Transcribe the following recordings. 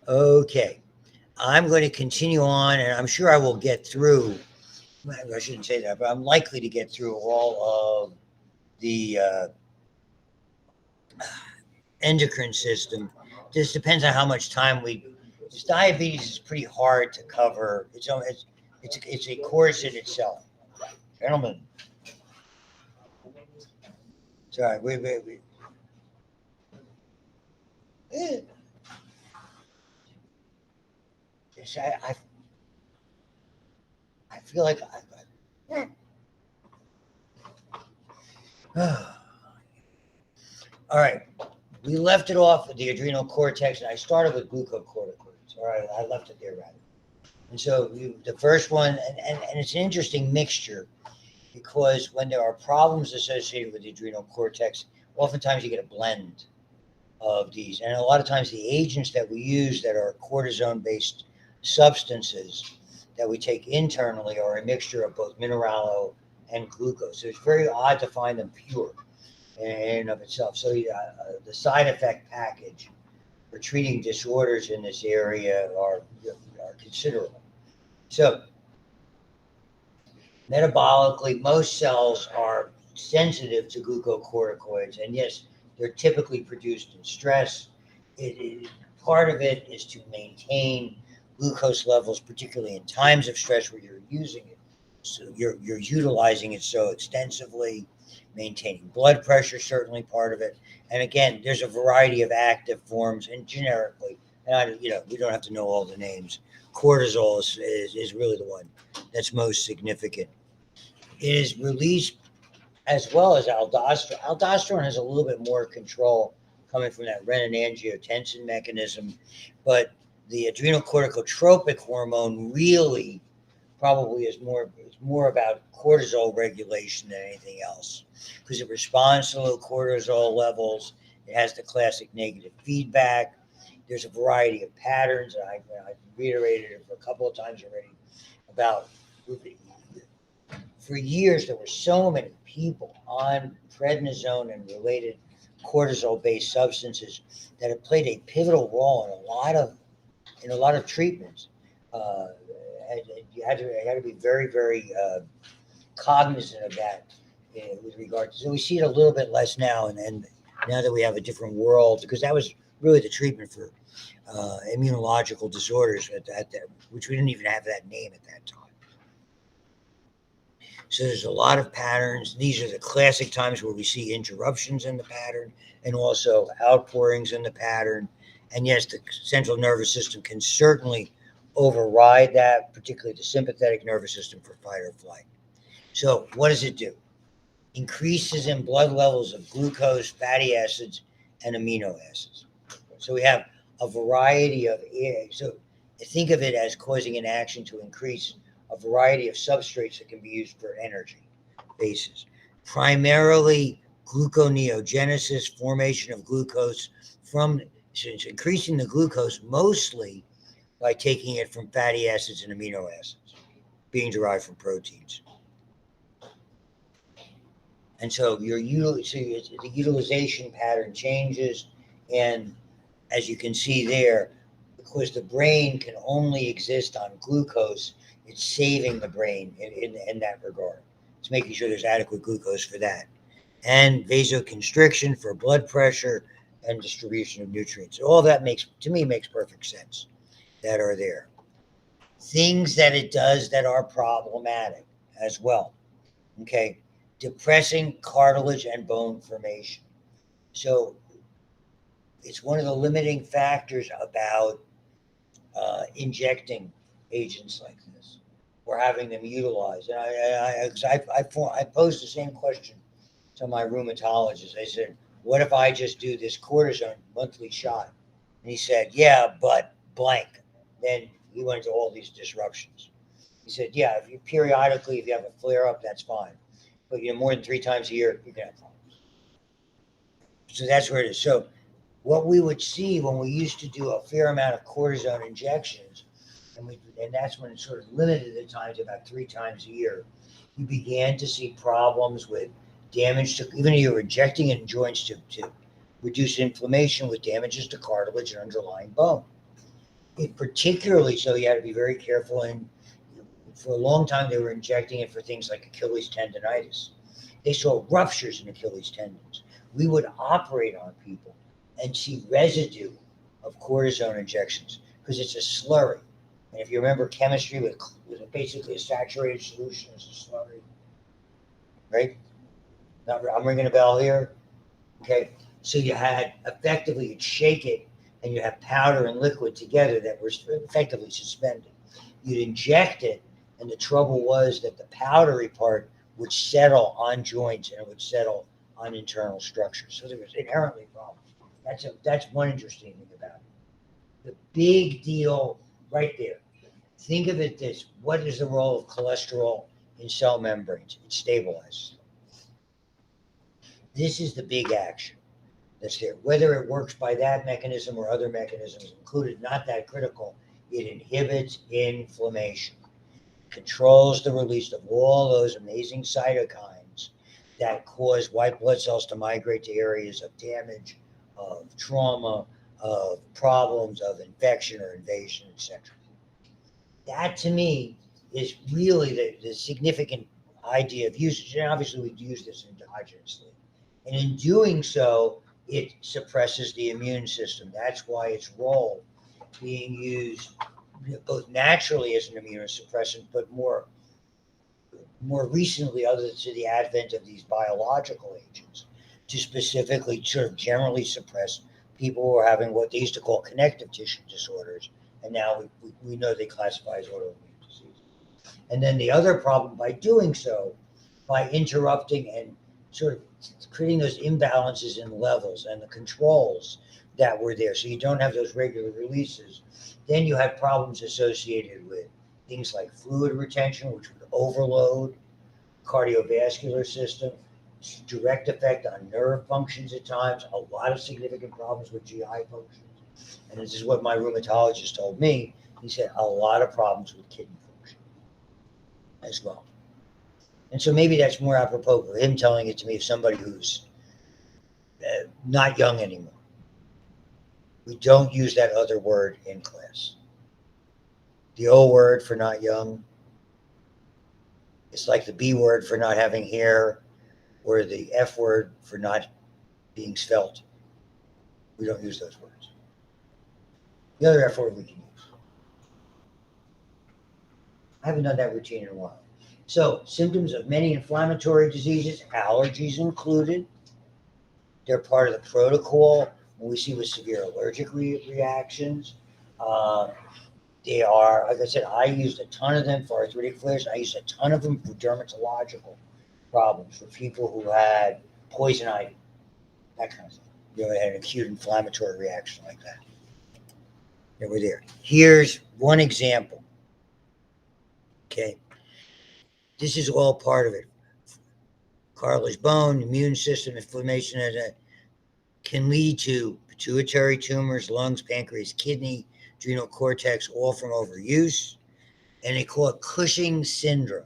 Okay, I'm going to continue on, and I'm sure I will get through. I shouldn't say that, but I'm likely to get through all of the endocrine system. Just depends on how much time we. This diabetes is pretty hard to cover. It's a course in itself, gentlemen. Sorry, wait. Eh, yes, I feel like all right. We left it off with the adrenal cortex, and I started with glucocorticoids. All right, I left it there rather. And so the first one, and it's an interesting mixture because when there are problems associated with the adrenal cortex, oftentimes you get a blend of these. And a lot of times the agents that we use that are cortisone-based substances that we take internally are a mixture of both mineralo and glucose. So it's very odd to find them pure in and of itself. So the side effect package for treating disorders in this area are considerable. So metabolically, most cells are sensitive to glucocorticoids, and yes, they're typically produced in stress. Part of it is to maintain glucose levels, particularly in times of stress where you're using it. So you're utilizing it so extensively. Maintaining blood pressure certainly part of it. And again, there's a variety of active forms, and generically, and we don't have to know all the names. Cortisol is really the one that's most significant. It is released as well as aldosterone. Aldosterone has a little bit more control coming from that renin-angiotensin mechanism, but the adrenal corticotropic hormone really probably is more about cortisol regulation than anything else because it responds to low cortisol levels. It has the classic negative feedback. There's a variety of patterns. I've reiterated it for a couple of times already about for years, there were so many people on prednisone and related cortisol-based substances that have played a pivotal role in a lot of treatments. Uh, and you had to be very, very cognizant of that with regard to. So we see it a little bit less now, and now that we have a different world, because that was really the treatment for immunological disorders which we didn't even have that name at that time. So there's a lot of patterns. These are the classic times where we see interruptions in the pattern and also outpourings in the pattern. And yes, the central nervous system can certainly override that, particularly the sympathetic nervous system for fight or flight. So what does it do? Increases in blood levels of glucose, fatty acids, and amino acids. So we have a variety of, so think of it as causing an action to increase a variety of substrates that can be used for energy bases. Primarily gluconeogenesis, formation of glucose from, so it's increasing the glucose mostly by taking it from fatty acids and amino acids being derived from proteins. And so the utilization pattern changes, and as you can see there, because the brain can only exist on glucose, it's saving the brain in that regard. It's making sure there's adequate glucose for that. And vasoconstriction for blood pressure and distribution of nutrients. All that makes perfect sense that are there. Things that it does that are problematic as well. Okay. Depressing cartilage and bone formation. So it's one of the limiting factors about injecting agents like this or having them utilized. And I posed the same question to my rheumatologist. I said, what if I just do this cortisone monthly shot? And he said, yeah, but blank. Then he went into all these disruptions. He said, yeah, if you periodically, if you have a flare up, that's fine. But more than 3 times a year, you can have problems. So that's where it is. So what we would see when we used to do a fair amount of cortisone injections, and that's when it sort of limited the time to about 3 times a year, you began to see problems with damage to, even if you're injecting in joints to reduce inflammation with damages to cartilage and underlying bone. It particularly so you had to be very careful, and for a long time they were injecting it for things like Achilles tendonitis. They saw ruptures in Achilles tendons. We would operate on people and see residue of cortisone injections because it's a slurry. And if you remember chemistry with basically a saturated solution is a slurry, right? I'm ringing a bell here. Okay, so you had effectively you'd shake it and you have powder and liquid together that were effectively suspended. You'd inject it, and the trouble was that the powdery part would settle on joints and it would settle on internal structures. So there was inherently problems. That's one interesting thing about it. The big deal right there. Think of it this: what is the role of cholesterol in cell membranes? It stabilizes. This is the big action that's there. Whether it works by that mechanism or other mechanisms included, not that critical. It inhibits inflammation, controls the release of all those amazing cytokines that cause white blood cells to migrate to areas of damage, of trauma, of problems, of infection or invasion, etc. That to me is really the significant idea of usage. And obviously, we use this endogenously. And in doing so, it suppresses the immune system. That's why its role being used both naturally as an immunosuppressant, but more recently, other to the advent of these biological agents, to specifically sort of generally suppress people who are having what they used to call connective tissue disorders, and now we know they classify as autoimmune disease. And then the other problem by doing so, by interrupting and sort of creating those imbalances in levels and the controls that were there, so you don't have those regular releases, then you have problems associated with things like fluid retention, which would overload cardiovascular system, direct effect on nerve functions at times, a lot of significant problems with GI functions. And this is what my rheumatologist told me. He said a lot of problems with kidney function as well. And so maybe that's more apropos for him telling it to me, of somebody who's not young anymore. We don't use that other word in class. The O word for not young, it's like the B word for not having hair, or the F word for not being svelte. We don't use those words. The other F word we can use. I haven't done that routine in a while. So, symptoms of many inflammatory diseases, allergies included. They're part of the protocol when we see with severe allergic reactions. They are, like I said, I used a ton of them for arthritic flares. I used a ton of them for dermatological problems, for people who had poison ivy, that kind of thing. You know, had an acute inflammatory reaction like that. They were there. Here's one example. Okay. This is all part of it. Cartilage, bone, immune system, inflammation can lead to pituitary tumors, lungs, pancreas, kidney, adrenal cortex, all from overuse. And they call it Cushing's syndrome.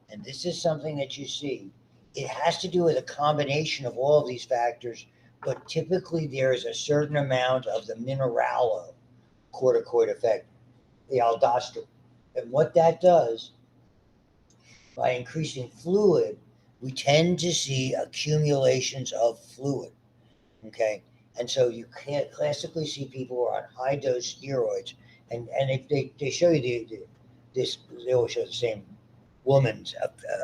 And this is something that you see. It has to do with a combination of all of these factors, but typically there is a certain amount of the mineralocorticoid effect, the aldosterone. And what that does, by increasing fluid, we tend to see accumulations of fluid. Okay. And so you can't classically see people who are on high dose steroids, and if they show you this, they always show the same woman's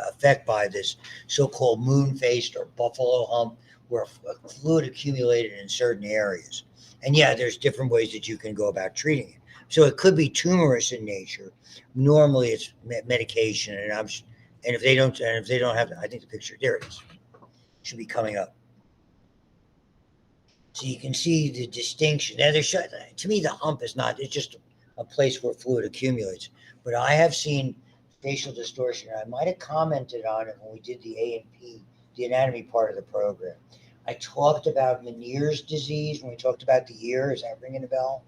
effect by this so-called moon-faced or buffalo hump, where fluid accumulated in certain areas. And yeah, there's different ways that you can go about treating it. So it could be tumorous in nature. Normally, it's medication, and if they don't have, I think the picture there it is, should be coming up. So you can see the distinction. Now, to me, the hump is not, it's just a place where fluid accumulates. But I have seen facial distortion. I might have commented on it when we did the A&P, the anatomy part of the program. I talked about Meniere's disease when we talked about the ear. Is that ringing a bell?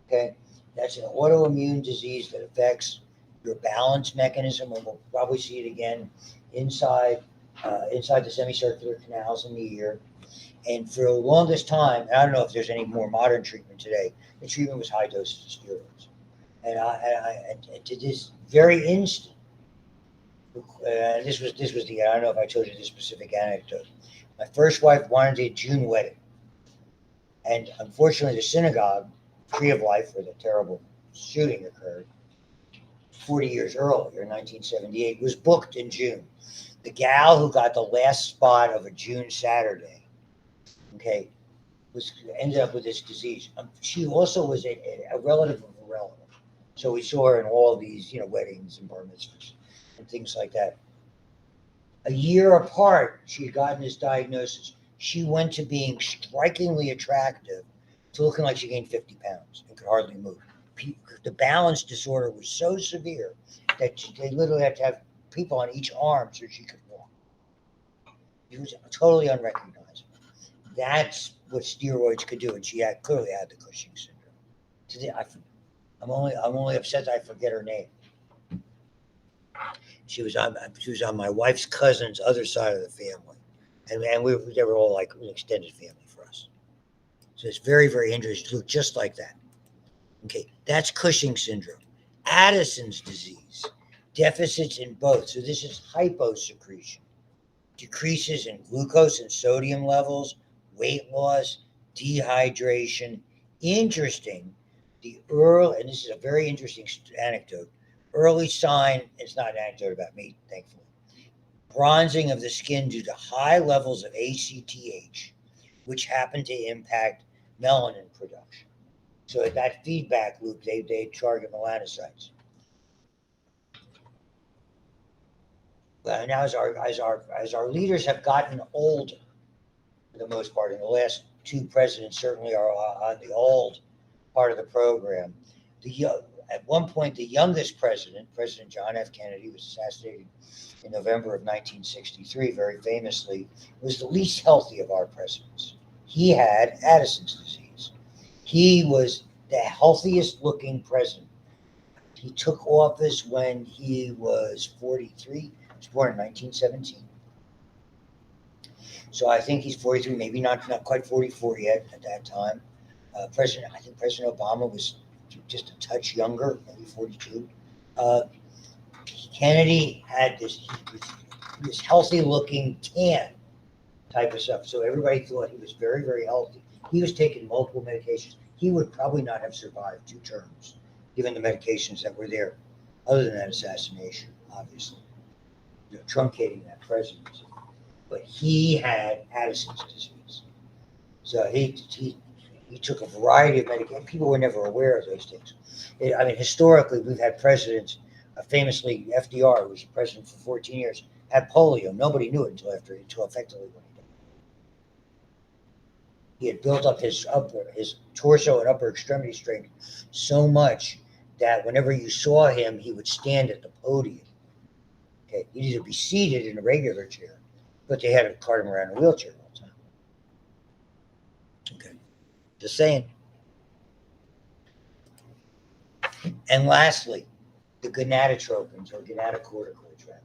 Okay. That's an autoimmune disease that affects your balance mechanism, and we'll probably see it again inside the semicircular canals in the ear. And for the longest time, I don't know if there's any more modern treatment today, the treatment was high doses of steroids. And to this very instant, this was the, I don't know if I told you this specific anecdote. My first wife wanted a June wedding. And unfortunately, the synagogue, Tree of Life, where the terrible shooting occurred 40 years earlier, in 1978, was booked in June. The gal who got the last spot of a June Saturday, okay, ended up with this disease. She also was a relative of a relative. So we saw her in all these, weddings and bar mitzvahs and things like that. A year apart, she had gotten this diagnosis. She went to being strikingly attractive to looking like she gained 50 pounds and could hardly move. The balance disorder was so severe that they literally had to have people on each arm so she could walk. It was totally unrecognizable. That's what steroids could do, and she clearly had the Cushing syndrome. Today, I'm only upset that I forget her name. She was on my wife's cousin's other side of the family, and they were all like an extended family for us. So it's very, very interesting to look just like that. Okay, that's Cushing syndrome. Addison's disease, deficits in both. So this is hyposecretion, decreases in glucose and sodium levels, weight loss, dehydration. Interesting, and this is a very interesting anecdote, early sign, it's not an anecdote about me, thankfully, bronzing of the skin due to high levels of ACTH, which happen to impact melanin production. So at that feedback loop, they target melanocytes. Now, as our leaders have gotten older, for the most part, and the last two presidents certainly are on the old part of the program. At one point, the youngest president, President John F. Kennedy, was assassinated in November of 1963, very famously, was the least healthy of our presidents. He had Addison's disease. He was the healthiest looking president. He took office when he was 43. He was born in 1917. So I think he's 43, maybe not quite 44 yet at that time. I think President Obama was just a touch younger, maybe 42. Kennedy had this healthy looking tan type of stuff. So everybody thought he was very, very healthy. He was taking multiple medications. He would probably not have survived 2 terms, given the medications that were there, other than that assassination, obviously, truncating that presidency. But he had Addison's disease. So he took a variety of medications. People were never aware of those things. Historically, we've had presidents, famously FDR, who was president for 14 years, had polio. Nobody knew it until effectively when he died. He had built up his torso and upper extremity strength so much that whenever you saw him, he would stand at the podium. Okay, he'd either be seated in a regular chair, but they had to cart him around in a wheelchair all the time. Okay, just saying. And lastly, the gonadotropins, or gonadotropins, rather.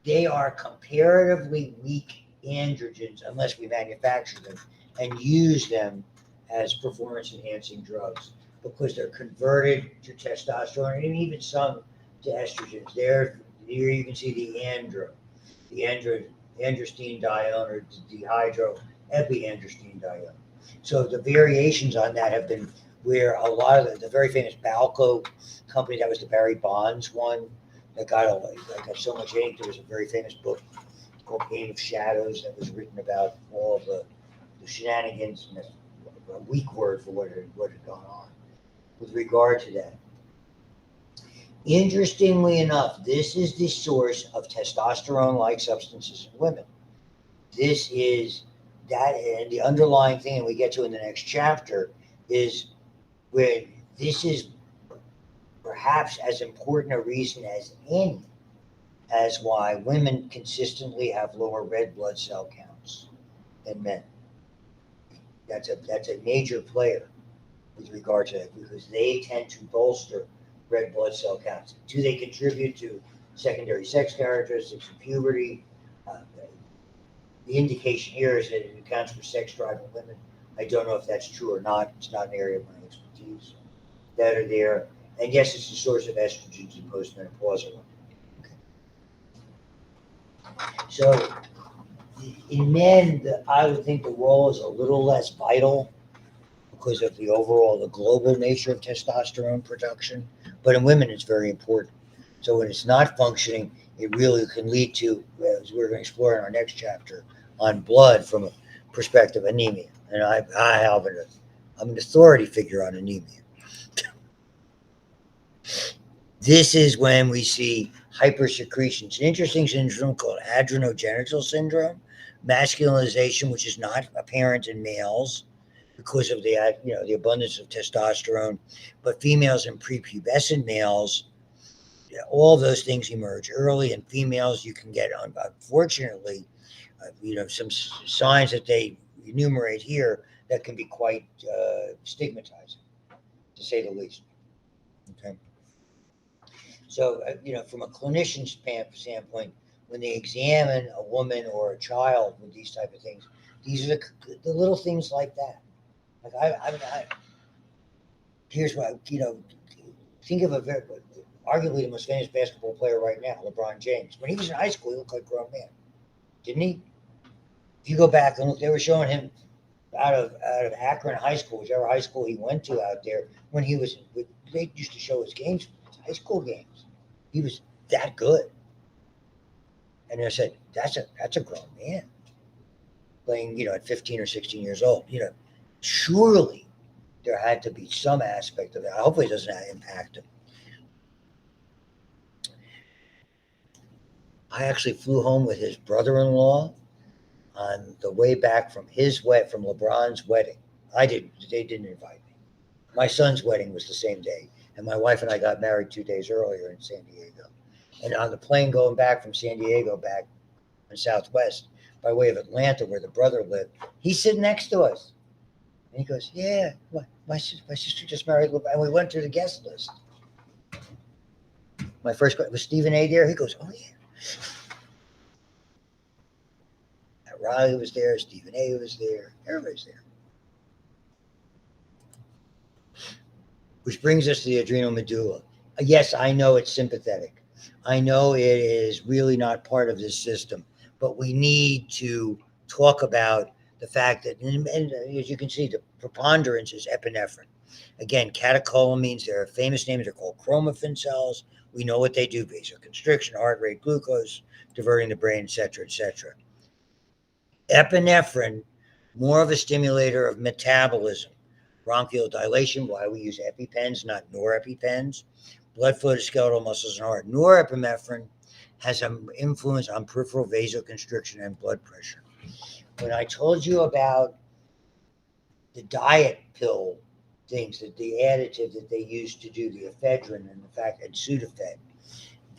They are comparatively weak androgens unless we manufacture them and use them as performance-enhancing drugs, because they're converted to testosterone and even some to estrogens. Here you can see the androstenedione, or dehydroepiandrostenedione. So the variations on that have been where a lot of the very famous Balco company, that was the Barry Bonds one, that got so much ink. There was a very famous book called Game of Shadows that was written about all of the shenanigans, and a weak word for what had gone on with regard to that. Interestingly enough, this is the source of testosterone-like substances in women. This is that, and the underlying thing, and we get to in the next chapter, is where this is perhaps as important a reason as any as why women consistently have lower red blood cell counts than men. That's a major player with regard to that, because they tend to bolster red blood cell counts. Do they contribute to secondary sex characteristics in puberty? The indication here is that it accounts for sex drive in women. I don't know if that's true or not. It's not an area of my expertise. That are there. And yes, it's a source of estrogens and postmenopausal. Okay. So in men, I would think the role is a little less vital because of the overall, the global nature of testosterone production. But in women, it's very important. So when it's not functioning, it really can lead to, as we're going to explore in our next chapter, on blood from a perspective of anemia. And I'm an authority figure on anemia. This is when we see hypersecretion. It's an interesting syndrome called adrenogenital syndrome, masculinization, which is not apparent in males because of the abundance of testosterone, but females and prepubescent males, all those things emerge early. In females, you can get, unfortunately, some signs that they enumerate here that can be quite stigmatizing, to say the least. Okay. So, from a clinician standpoint, when they examine a woman or a child with these type of things, these are the little things like that. Like here's what think of arguably the most famous basketball player right now, LeBron James. When he was in high school, he looked like a grown man, didn't he? If you go back and look, they were showing him out of Akron High School, whichever high school he went to out there. When he was, they used to show his games, his high school games. He was that good. And I said, that's a grown man playing, at 15 or 16 years old. Surely there had to be some aspect of that. Hopefully it doesn't impact him. I actually flew home with his brother-in-law on the way back from from LeBron's wedding. I didn't. They didn't invite me. My son's wedding was the same day, and my wife and I got married 2 days earlier in San Diego. And on the plane going back from San Diego back in Southwest by way of Atlanta, where the brother lived, he's sitting next to us, and he goes, "Yeah, my sister just married," and we went through the guest list. My first question was Stephen A. there. He goes, "Oh yeah." Riley was there. Stephen A. was there. Everybody's there. Which brings us to the adrenal medulla. Yes, I know it's sympathetic. I know it is really not part of this system, but we need to talk about the fact that, and as you can see, the preponderance is epinephrine. Again, catecholamines, there are famous names, they're called chromaffin cells. We know what they do: vasoconstriction, heart rate, glucose, diverting the brain, etc., etc. Epinephrine, more of a stimulator of metabolism, bronchial dilation, why we use EpiPens, not norepipens, blood flow to skeletal muscles and heart. Norepinephrine has an influence on peripheral vasoconstriction and blood pressure. When I told you about the diet pill things, that the additive that they used to do, the ephedrine and the fact that Sudafed,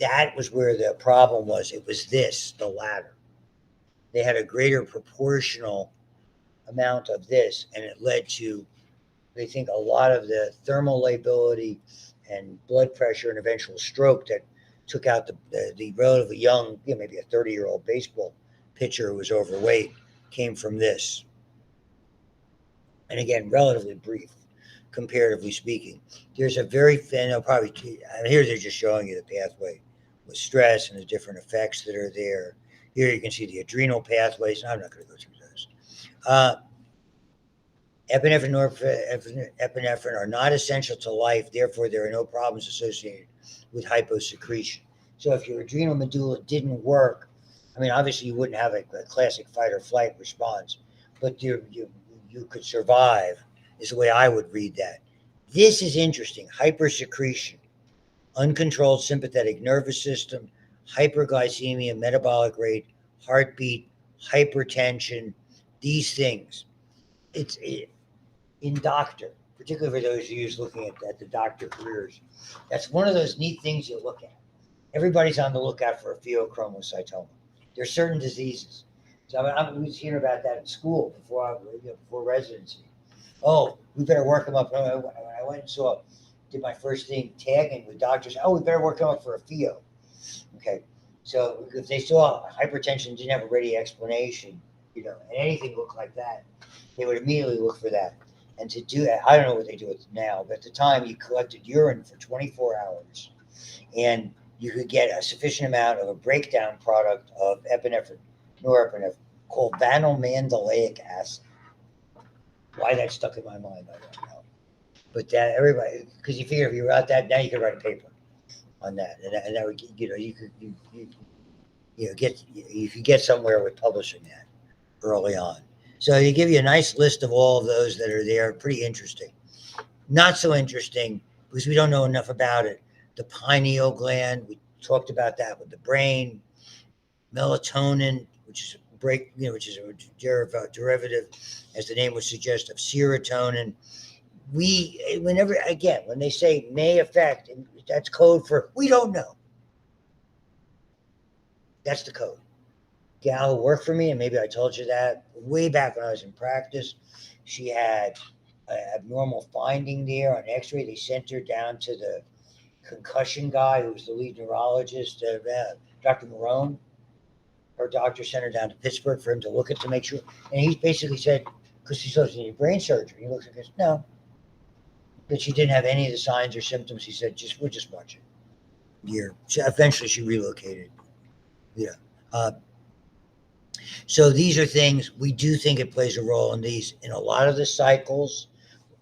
that was where the problem was. It was the latter. They had a greater proportional amount of this, and it led to, they think, a lot of the thermal lability and blood pressure and eventual stroke that took out the relatively young, maybe a 30-year-old baseball pitcher who was overweight, came from this. And again, relatively brief, comparatively speaking. There's a very thin, here they're just showing you the pathway with stress and the different effects that are there. Here you can see the adrenal pathways. I'm not going to go through those. Epinephrine are not essential to life, therefore there are no problems associated with hyposecretion. So if your adrenal medulla didn't work, obviously you wouldn't have a classic fight or flight response, but you could survive, is the way I would read that. This is interesting. Hypersecretion, uncontrolled sympathetic nervous system, hyperglycemia, metabolic rate, heartbeat, hypertension, these things. In doctor, particularly for those of you looking at the doctor careers, that's one of those neat things you look at. Everybody's on the lookout for a pheochromocytoma. There's certain diseases. So I was hearing about that in school before residency. Oh, we better work them up. When I went and did my first thing tagging with doctors. Oh, we better work them up for a pheo. Okay, so if they saw hypertension didn't have a ready explanation, and anything looked like that, they would immediately look for that. And to do that, I don't know what they do with it now, but at the time you collected urine for 24 hours and you could get a sufficient amount of a breakdown product of epinephrine, norepinephrine, called vanilmandeleic acid. Why that stuck in my mind, I don't know. But that everybody, because you figure if you wrote that, now you could write a paper on that, and that would, you could get you could get somewhere with publishing that early on. So they give you a nice list of all of those that are there. Pretty interesting. Not so interesting because we don't know enough about it. The pineal gland, we talked about that with the brain. Melatonin, which is which is a derivative, as the name would suggest, of serotonin. Whenever again, when they say may affect, that's code for we don't know. That's the code. Gal who worked for me, and maybe I told you that way back when I was in practice, she had an abnormal finding there on X-ray. They sent her down to the concussion guy, who was the lead neurologist, Dr. Marone. Her doctor sent her down to Pittsburgh for him to look at to make sure. And he basically said, because she says you need brain surgery. He looks and goes, no, that she didn't have any of the signs or symptoms. He said, we'll just watch it. Eventually she relocated. Yeah. Uh, so these are things we do think it plays a role in these. In a lot of the cycles,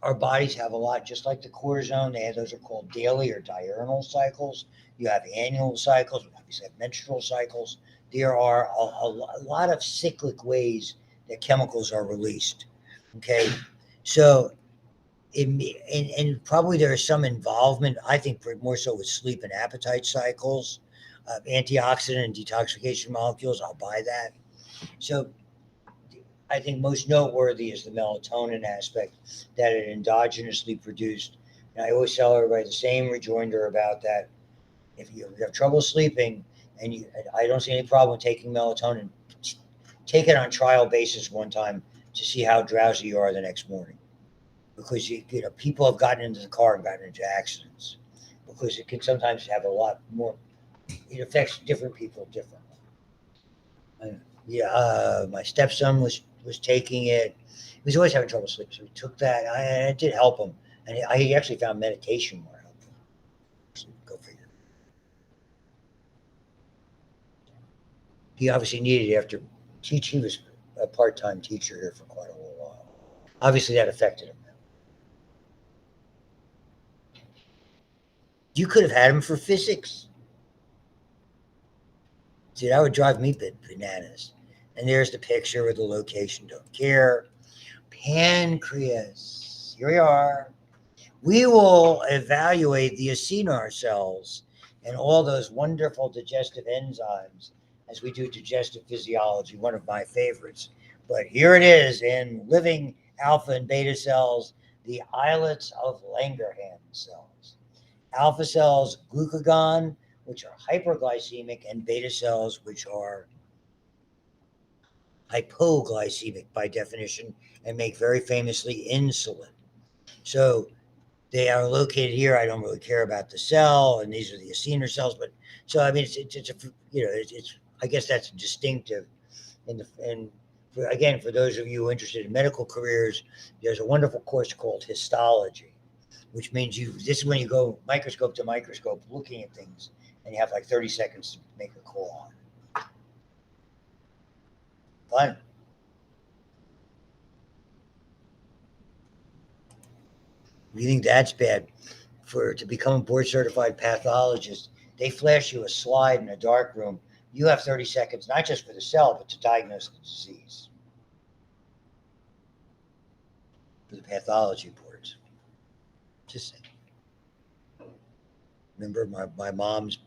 our bodies have a lot, just like the cortisone. Those are called daily or diurnal cycles. You have annual cycles. We obviously have menstrual cycles. There are a lot of cyclic ways that chemicals are released. Okay, so and probably there is some involvement. I think more so with sleep and appetite cycles, antioxidant and detoxification molecules. I'll buy that. So I think most noteworthy is the melatonin aspect that it endogenously produced. And I always tell everybody the same rejoinder about that. If you have trouble sleeping I don't see any problem with taking melatonin, take it on trial basis one time to see how drowsy you are the next morning. Because people have gotten into the car and gotten into accidents because it can sometimes have a lot more. It affects different people differently. Yeah, my stepson was taking it. He was always having trouble sleeping, so he took that, and it did help him. And he actually found meditation more helpful. So go figure. He obviously needed it after teaching. He was a part-time teacher here for quite a little while. Obviously, that affected him. You could have had him for physics. See, that would drive me bananas. And there's the picture with the location. Don't care. Pancreas. Here we are. We will evaluate the acinar cells and all those wonderful digestive enzymes as we do digestive physiology, one of my favorites. But here it is in living alpha and beta cells, the islets of Langerhans cells. Alpha cells, glucagon, which are hyperglycemic, and beta cells, which are hypoglycemic by definition and make very famously insulin. So they are located here. I don't really care about the cell, and these are the acinar cells. But so I mean, it's a it's I guess that's distinctive. And again, for those of you interested in medical careers, there's a wonderful course called histology, which means this is when you go microscope to microscope looking at things, and you have like 30 seconds to make a call on it. Fun. You think that's bad? To become a board certified pathologist, they flash you a slide in a dark room. You have 30 seconds, not just for the cell, but to diagnose the disease. For the pathology boards. Just saying. Remember my mom's,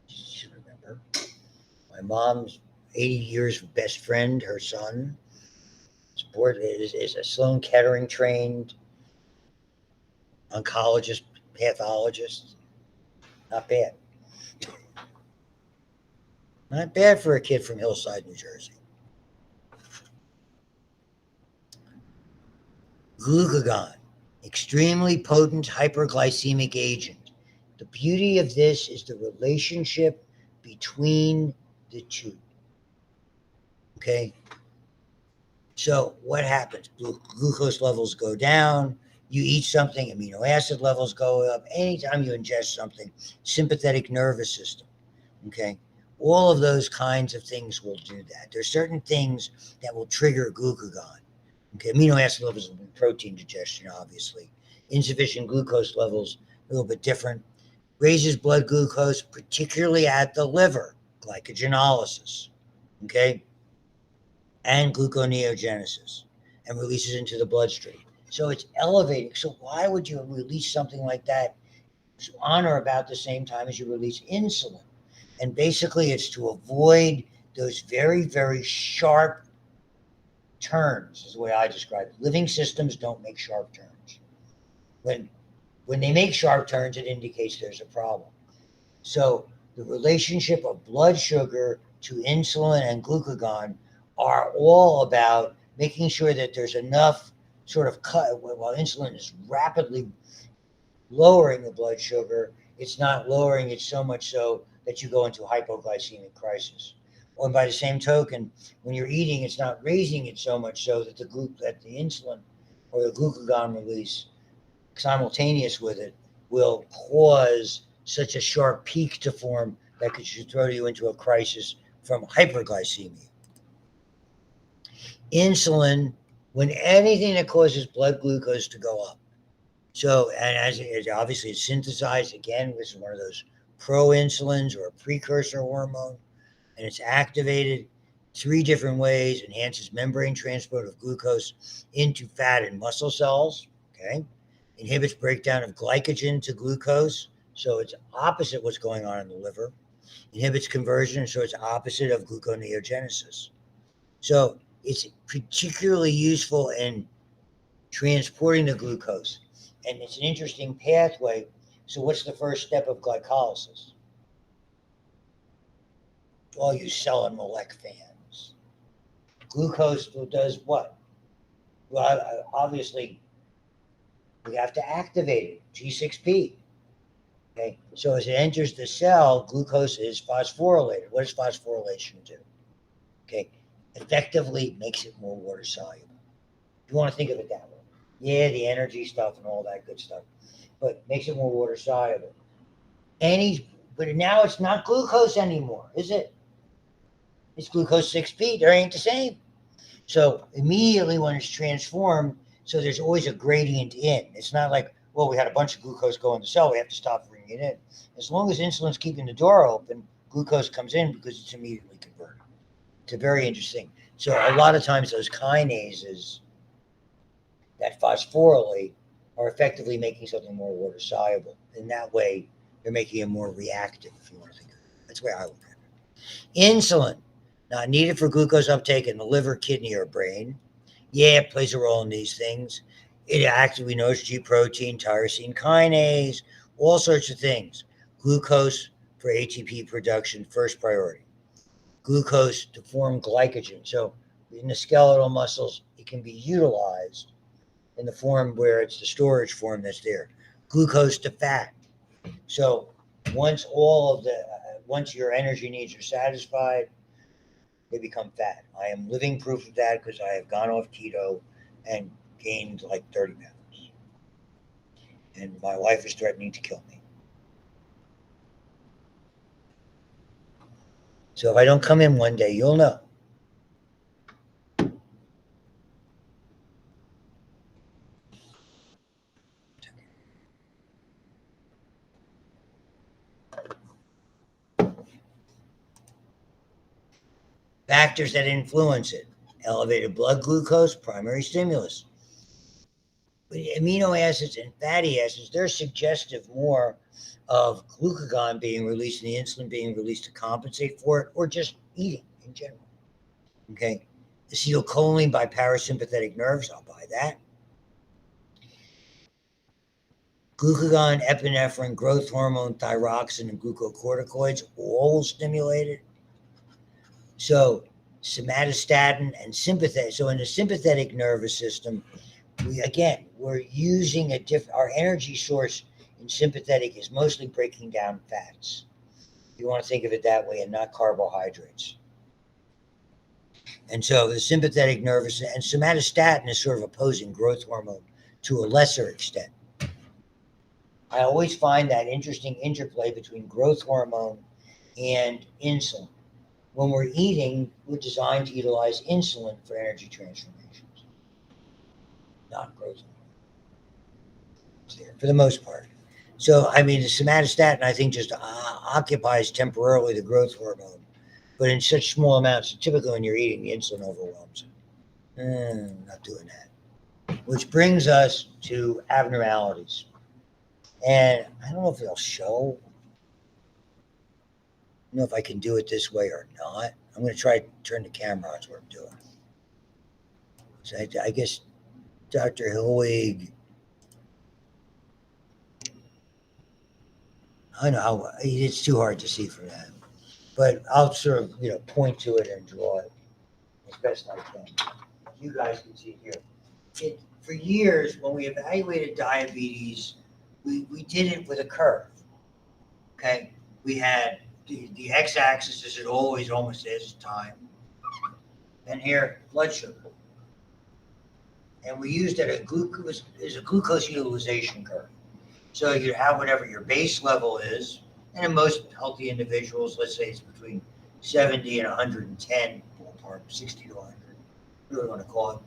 you should remember, my mom's 80 years best friend, her son, is a Sloan Kettering trained oncologist, pathologist. Not bad. Not bad for a kid from Hillside, New Jersey. Glucagon, extremely potent hyperglycemic agent. The beauty of this is the relationship between the two. Okay? So what happens? Glucose levels go down. You eat something, amino acid levels go up. Anytime you ingest something, sympathetic nervous system. Okay. All of those kinds of things will do that. There's certain things that will trigger glucagon. Okay. Amino acid levels will be protein digestion, obviously. Insufficient glucose levels, a little bit different. Raises blood glucose, particularly at the liver, glycogenolysis. Okay. And gluconeogenesis, and releases into the bloodstream. So it's elevating. So why would you release something like that on or about the same time as you release insulin? And basically, it's to avoid those very, very sharp turns, is the way I describe it. Living systems don't make sharp turns. When they make sharp turns, it indicates there's a problem. So the relationship of blood sugar to insulin and glucagon are all about making sure that there's enough sort of cut. While insulin is rapidly lowering the blood sugar, it's not lowering it so much so that you go into hypoglycemic crisis. Or by the same token, when you're eating, it's not raising it so much so that the insulin or the glucagon release simultaneous with it will cause such a sharp peak to form that could throw you into a crisis from hyperglycemia. Insulin, when anything that causes blood glucose to go up. So, and as obviously it's synthesized, again, this is one of those proinsulins or a precursor hormone, and it's activated three different ways: enhances membrane transport of glucose into fat and muscle cells, okay? Inhibits breakdown of glycogen to glucose, so it's opposite what's going on in the liver. Inhibits conversion, so it's opposite of gluconeogenesis. So it's particularly useful in transporting the glucose. And it's an interesting pathway. So what's the first step of glycolysis? All you cell and molecular fans. Glucose does what? Well, obviously, we have to activate it, G6P. Okay, so as it enters the cell, glucose is phosphorylated. What does phosphorylation do? Okay, effectively makes it more water soluble. You want to think of it that way. Yeah, the energy stuff and all that good stuff, but makes it more water soluble. But now it's not glucose anymore, is it? It's glucose 6P. They ain't the same. So immediately when it's transformed, so there's always a gradient in. It's not like, well, we had a bunch of glucose go in the cell, we have to stop bringing it in. As long as insulin's keeping the door open, glucose comes in because it's immediately converted. It's a very interesting. So a lot of times those kinases that phosphorylate are effectively making something more water soluble. In that way, they're making it more reactive, if you want to think of it. That's the way I look at it. Insulin, not needed for glucose uptake in the liver, kidney, or brain. Yeah, it plays a role in these things. It actually, we know it's G protein, tyrosine kinase, all sorts of things. Glucose for ATP production, first priority. Glucose to form glycogen. So in the skeletal muscles, it can be utilized in the form where it's the storage form that's there. Glucose to fat. So once your energy needs are satisfied, they become fat. I am living proof of that because I have gone off keto and gained like 30 pounds. And my wife is threatening to kill me. So if I don't come in one day, you'll know. Factors that influence it: elevated blood glucose, primary stimulus. But amino acids and fatty acids, they're suggestive more of glucagon being released and the insulin being released to compensate for it, or just eating in general. Okay. Acetylcholine by parasympathetic nerves, I'll buy that. Glucagon, epinephrine, growth hormone, thyroxine, and glucocorticoids, all stimulated. So somatostatin and sympathetic. So in the sympathetic nervous system, we're using our energy source in sympathetic is mostly breaking down fats. You want to think of it that way and not carbohydrates. And so the sympathetic nervous and somatostatin is sort of opposing growth hormone to a lesser extent. I always find that interesting interplay between growth hormone and insulin. When we're eating, we're designed to utilize insulin for energy transformations, not growth hormone for the most part. So, I mean, the somatostatin, I think, just occupies temporarily the growth hormone, but in such small amounts, typically when you're eating, the insulin overwhelms it. Not doing that. Which brings us to abnormalities. And I don't know if it'll show. I don't know if I can do it this way or not. I'm going to try to turn the camera on. That's what I'm doing. So I guess Dr. Hilwig, I know how, it's too hard to see from that. But I'll sort of, point to it and draw it as best I can. You guys can see it here. For years, when we evaluated diabetes, we did it with a curve. Okay? We had the x-axis, as it always almost is, time. And here, blood sugar. And we used it as a glucose utilization curve. So you have whatever your base level is, and in most healthy individuals, let's say it's between 70 and 110, ballpark, 60 to 100, whatever you want to call it.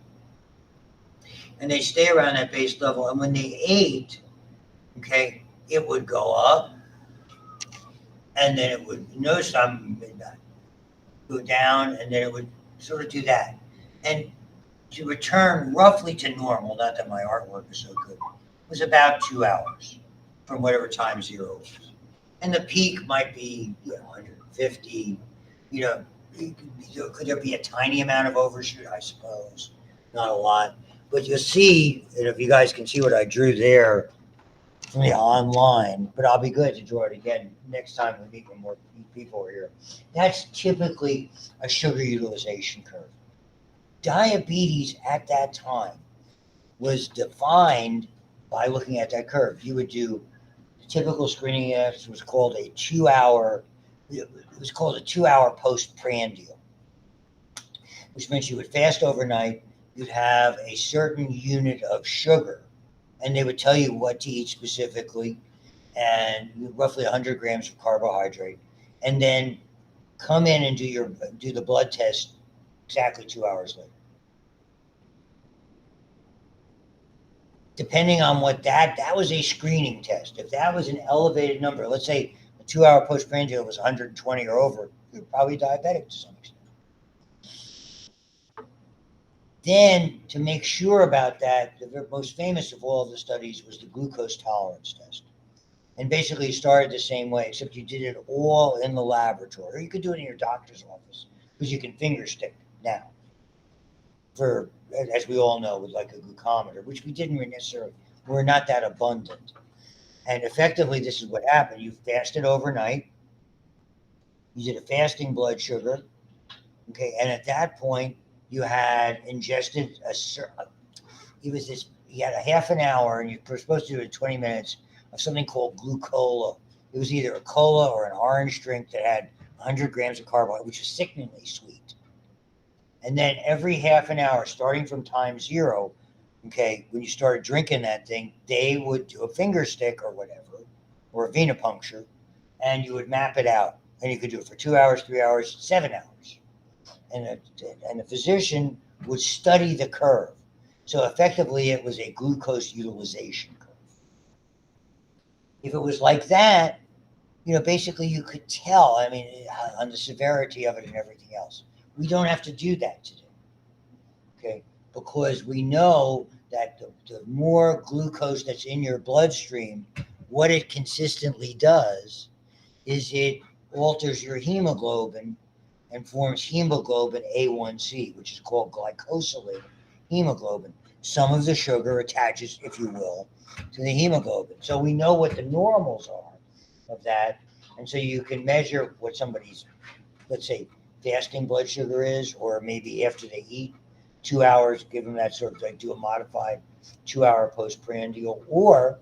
And they stay around that base level, and when they ate, okay, it would go up, and then it would, notice I'm go down, and then it would sort of do that. And to return roughly to normal, not that my artwork is so good, was about 2 hours from whatever time zero was. And the peak might be 150. Could there be a tiny amount of overshoot? I suppose. Not a lot. But you'll see, and if you guys can see what I drew there online, but I'll be good to draw it again next time we meet when more people are here. That's typically a sugar utilization curve. Diabetes at that time was defined by looking at that curve. You would do the typical screening test was called a 2-hour. It was called a 2-hour postprandial, which meant you would fast overnight. You'd have a certain unit of sugar, and they would tell you what to eat specifically, and roughly 100 grams of carbohydrate, and then come in and do the blood test exactly 2 hours later. Depending on what that was a screening test. If that was an elevated number, let's say a 2-hour postprandial was 120 or over, you're probably diabetic to some extent. Then, to make sure about that, the most famous of all of the studies was the glucose tolerance test. And basically, it started the same way, except you did it all in the laboratory. Or you could do it in your doctor's office, because you can finger stick now. For, as we all know, with like a glucometer, which we didn't necessarily, we're not that abundant. And effectively, this is what happened. You fasted overnight. You did a fasting blood sugar. Okay, and at that point, you had ingested you had a half an hour, and you were supposed to do it in 20 minutes of something called glucola. It was either a cola or an orange drink that had 100 grams of carbohydrate, which is sickeningly sweet. And then every half an hour, starting from time zero, okay, when you started drinking that thing, they would do a finger stick or whatever, or a venipuncture, and you would map it out. And you could do it for 2 hours, 3 hours, 7 hours. And the physician would study the curve. So effectively, it was a glucose utilization curve. If it was like that, basically you could tell, on the severity of it and everything else. We don't have to do that today, okay? Because we know that the more glucose that's in your bloodstream, what it consistently does is it alters your hemoglobin and forms hemoglobin A1C, which is called glycosylated hemoglobin. Some of the sugar attaches, if you will, to the hemoglobin. So we know what the normals are of that. And so you can measure what somebody's, let's say, fasting blood sugar is, or maybe after they eat 2 hours, give them that sort of, like, do a modified 2-hour postprandial, or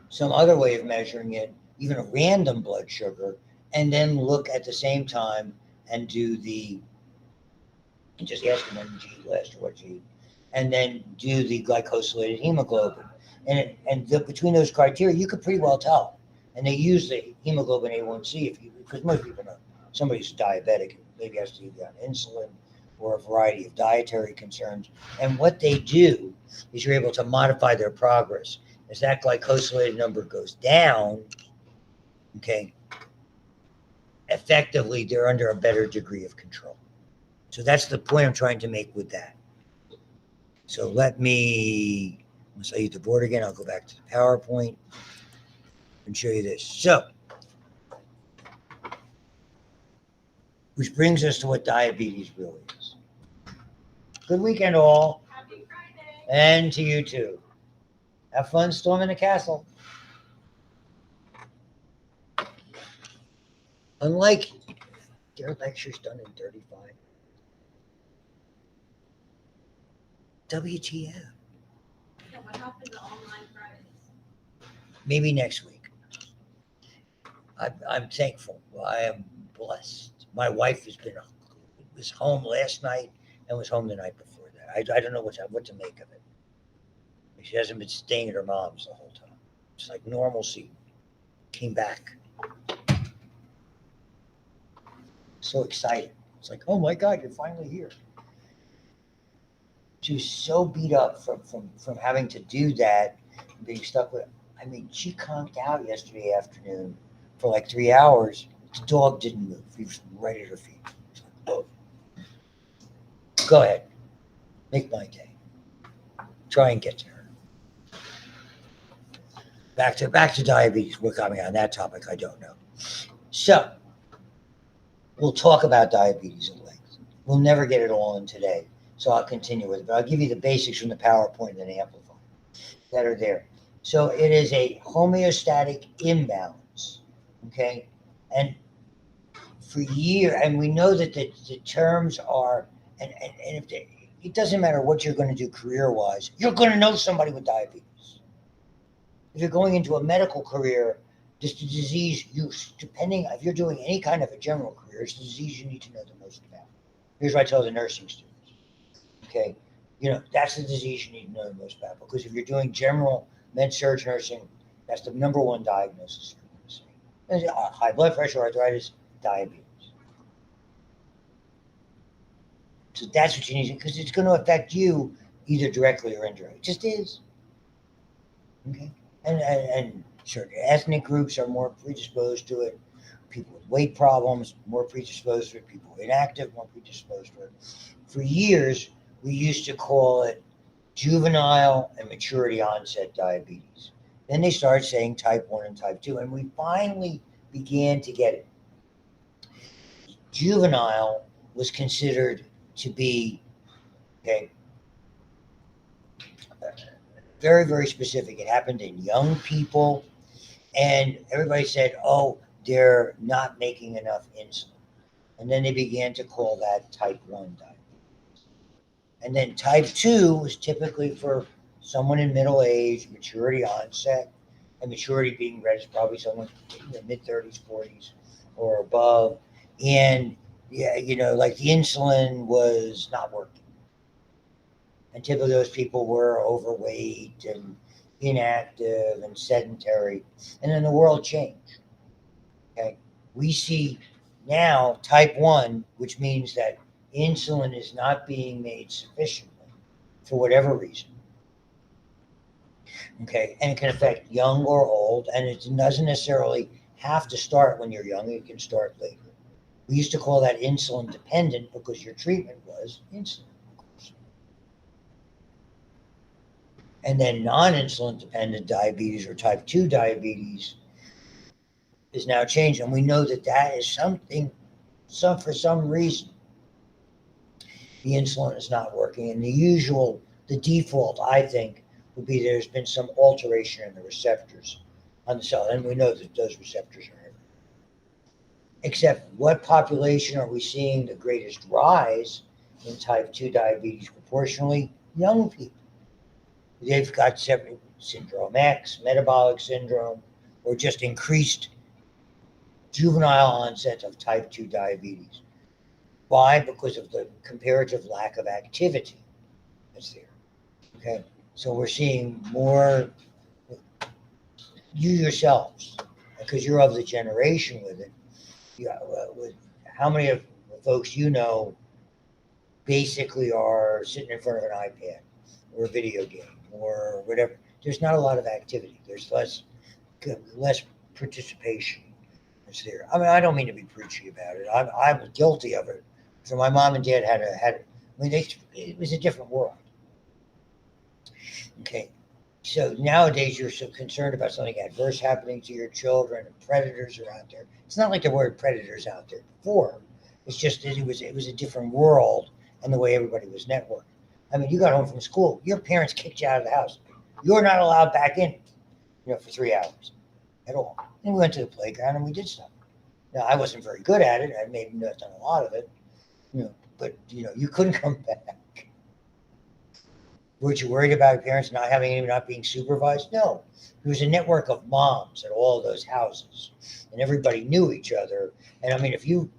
some other way of measuring it, even a random blood sugar, and then look at the same time and do the, and just ask them when did you eat last or what you eat, and then do the glycosylated hemoglobin. Between those criteria, you could pretty well tell. And they use the hemoglobin A1C because most people know somebody's diabetic, maybe has to be on insulin or a variety of dietary concerns. And what they do is you're able to modify their progress. As that glycosylated number goes down, okay, effectively they're under a better degree of control. So that's the point I'm trying to make with that. So once I use the board again, I'll go back to the PowerPoint and show you this. So, which brings us to what diabetes really is. Good weekend, all. Happy Friday. And to you too. Have fun storming the castle. Unlike their lectures done in 35. WTF. Yeah, what happened to online Fridays? Maybe next week. I'm thankful. I am blessed. My wife was home last night and was home the night before that. I don't know what to make of it. She hasn't been staying at her mom's the whole time. It's like normalcy came back. So excited. It's like, oh my God, you're finally here. She was so beat up from having to do that and being stuck with it. I mean, she conked out yesterday afternoon for like 3 hours. The dog didn't move. He was right at her feet. Oh. Go ahead. Make my day. Try and get to her. Back to diabetes. We're coming on that topic. I don't know. So we'll talk about diabetes at length. We'll never get it all in today. So I'll continue with it. But I'll give you the basics from the PowerPoint and Amplify that are there. So it is a homeostatic imbalance. Okay. And for years, and we know that the terms are, and if it doesn't matter what you're going to do career-wise, you're going to know somebody with diabetes. If you're going into a medical career, just a disease depending if you're doing any kind of a general career, it's a disease you need to know the most about. Here's what I tell the nursing students. Okay, that's the disease you need to know the most about, because if you're doing general med-surg nursing, that's the number one diagnosis you're going to see. High blood pressure, arthritis, diabetes. So that's what you need, because it's going to affect you either directly or indirectly. It just is. Okay. And certain ethnic groups are more predisposed to it. People with weight problems, more predisposed to it. People inactive, more predisposed to it. For years, we used to call it juvenile and maturity onset diabetes. Then they started saying type 1 and type 2, and we finally began to get it. Juvenile was considered to be, very, very specific. It happened in young people, and everybody said, oh, they're not making enough insulin. And then they began to call that type 1 diabetes. And then type 2 was typically for someone in middle age, maturity onset, and maturity being read as probably someone in their mid-30s, 40s, or above. And, like the insulin was not working. And typically those people were overweight and inactive and sedentary. And then the world changed. Okay. We see now type 1, which means that insulin is not being made sufficiently for whatever reason. Okay. And it can affect young or old, and it doesn't necessarily have to start when you're young. It can start later. We used to call that insulin dependent because your treatment was insulin. And then non-insulin dependent diabetes or type 2 diabetes is now changed. And we know that is something, for some reason, the insulin is not working. And the default, I think, would be there's been some alteration in the receptors on the cell. And we know that those receptors are everywhere. Except what population are we seeing the greatest rise in type 2 diabetes proportionally? Young people. They've got syndrome X, metabolic syndrome, or just increased juvenile onset of type 2 diabetes. Why? Because of the comparative lack of activity that's there. Okay, so we're seeing more you yourselves, because you're of the generation with it. With how many of the folks you know basically are sitting in front of an iPad or a video game or whatever? There's not a lot of activity. There's less participation. It's there. I mean, I don't mean to be preachy about it. I'm guilty of it. So my mom and dad had. I mean, it was a different world. Okay. So nowadays you're so concerned about something adverse happening to your children and predators are out there. It's not like there were predators out there before. It's just that it was a different world and the way everybody was networked. I mean, you got home from school, your parents kicked you out of the house. You're not allowed back in, for 3 hours at all. And we went to the playground and we did stuff. Now I wasn't very good at it. I maybe not done a lot of it, but you couldn't come back. Weren't you worried about your parents not being supervised? No. There was a network of moms at all those houses, and everybody knew each other. And I mean, if you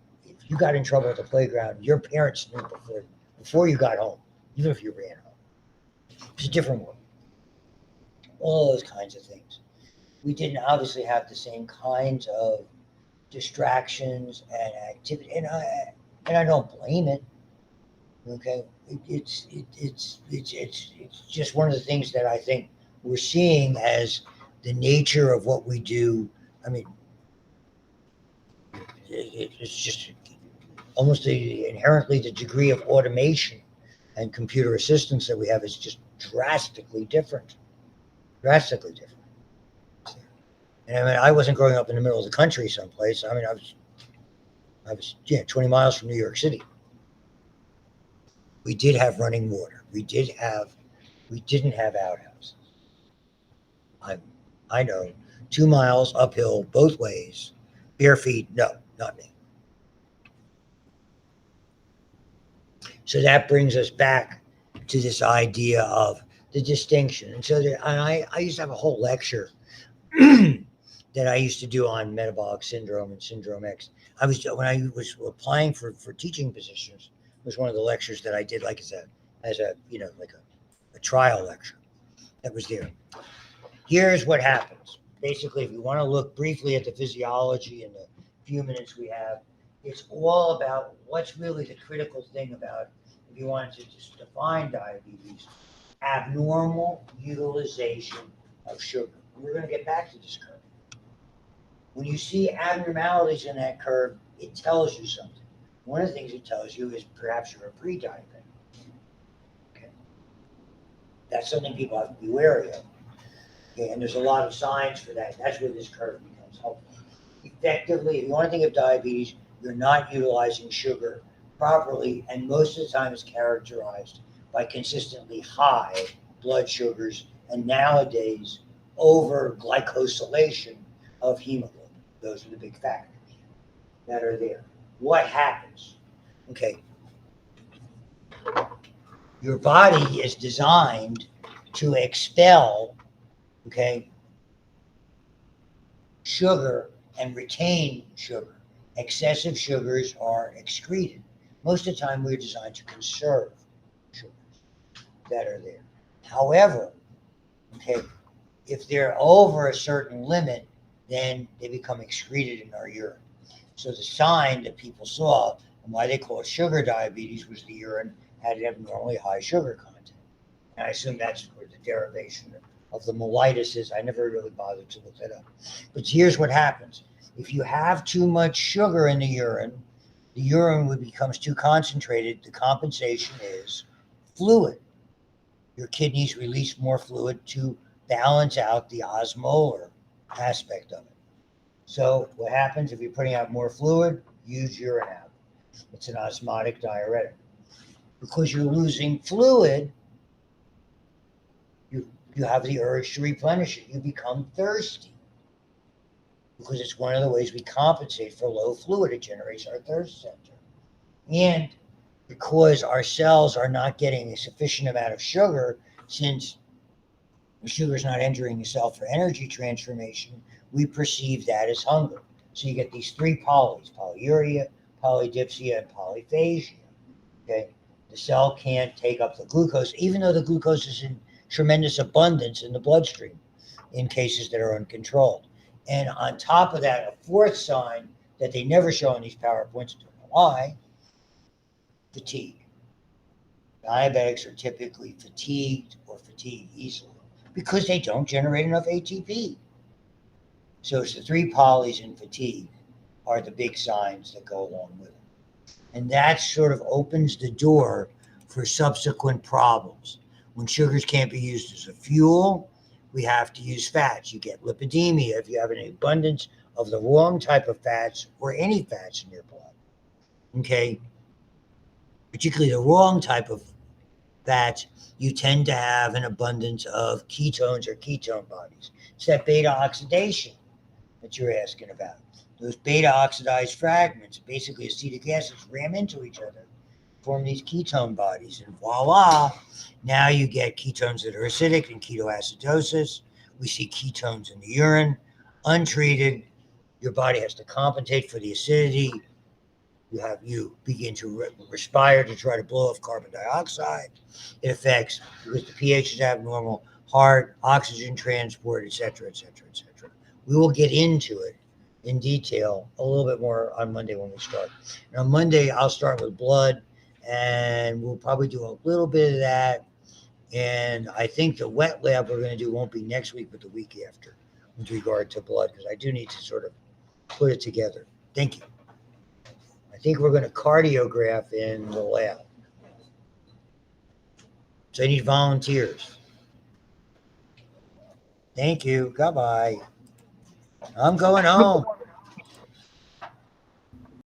got in trouble at the playground, your parents knew before you got home, even if you ran home. It's a different world. All those kinds of things. We didn't obviously have the same kinds of distractions and activity, and I don't blame it. Okay, it's just one of the things that I think we're seeing as the nature of what we do. I mean, it's just almost inherently the degree of automation and computer assistance that we have is just drastically different. Drastically different. And I mean, I wasn't growing up in the middle of the country someplace. I mean, I was 20 miles from New York City. We did have running water. We didn't have outhouses. I know 2 miles uphill both ways, bare feet. No, not me. So that brings us back to this idea of the distinction. And so I used to have a whole lecture that I used to do on metabolic syndrome and syndrome X. When I was applying for teaching positions, it was one of the lectures that I did like as a trial lecture that was there. Here's what happens. Basically, if you want to look briefly at the physiology in the few minutes we have, it's all about what's really the critical thing about, if you wanted to just define diabetes, abnormal utilization of sugar. And we're going to get back to this curve. When you see abnormalities in that curve, it tells you something. One of the things it tells you is perhaps you're a pre-diabetic. Okay. That's something people have to be wary of. Okay, and there's a lot of signs for that. That's where this curve becomes helpful. Effectively, if you want to think of diabetes, you're not utilizing sugar properly, and most of the time it's characterized by consistently high blood sugars and nowadays over glycosylation of hemoglobin. Those are the big factors that are there. What happens? Okay. Your body is designed to expel, sugar and retain sugar. Excessive sugars are excreted. Most of the time, we're designed to conserve sugars that are there. However, if they're over a certain limit, then they become excreted in our urine. So the sign that people saw and why they call it sugar diabetes was the urine had abnormally high sugar content. And I assume that's where the derivation of the mellitus is. I never really bothered to look that up. But here's what happens. If you have too much sugar in the urine becomes too concentrated. The compensation is fluid. Your kidneys release more fluid to balance out the osmolar aspect of it. So what happens if you're putting out more fluid? Use urine out. It's an osmotic diuretic. Because you're losing fluid, you have the urge to replenish it. You become thirsty. Because it's one of the ways we compensate for low fluid. It generates our thirst center. And because our cells are not getting a sufficient amount of sugar, since the sugar is not entering the cell for energy transformation, we perceive that as hunger. So you get these three polys, polyuria, polydipsia and polyphagia. Okay, the cell can't take up the glucose, even though the glucose is in tremendous abundance in the bloodstream in cases that are uncontrolled. And on top of that, a fourth sign that they never show in these PowerPoints, don't know why, fatigue. Diabetics are typically fatigued or fatigue easily because they don't generate enough ATP. So it's the three polys and fatigue are the big signs that go along with it. And that sort of opens the door for subsequent problems. When sugars can't be used as a fuel, we have to use fats. You get lipidemia if you have an abundance of the wrong type of fats or any fats in your blood. Okay? Particularly the wrong type of fats, you tend to have an abundance of ketones or ketone bodies. It's that beta oxidation that you're asking about. Those beta oxidized fragments, basically acetic acids, ram into each other, form these ketone bodies, and voila, now you get ketones that are acidic and ketoacidosis. We see ketones in the urine, untreated. Your body has to compensate for the acidity. You begin to respire to try to blow off carbon dioxide. It affects, because the pH is abnormal, heart, oxygen transport, etc., etc., etc. We will get into it in detail a little bit more on Monday when we start. And on Monday, I'll start with blood, and we'll probably do a little bit of that. And I think the wet lab we're going to do won't be next week, but the week after with regard to blood, because I do need to sort of put it together. Thank you. I think we're going to cardiograph in the lab. So I need volunteers. Thank you. Goodbye. I'm going home.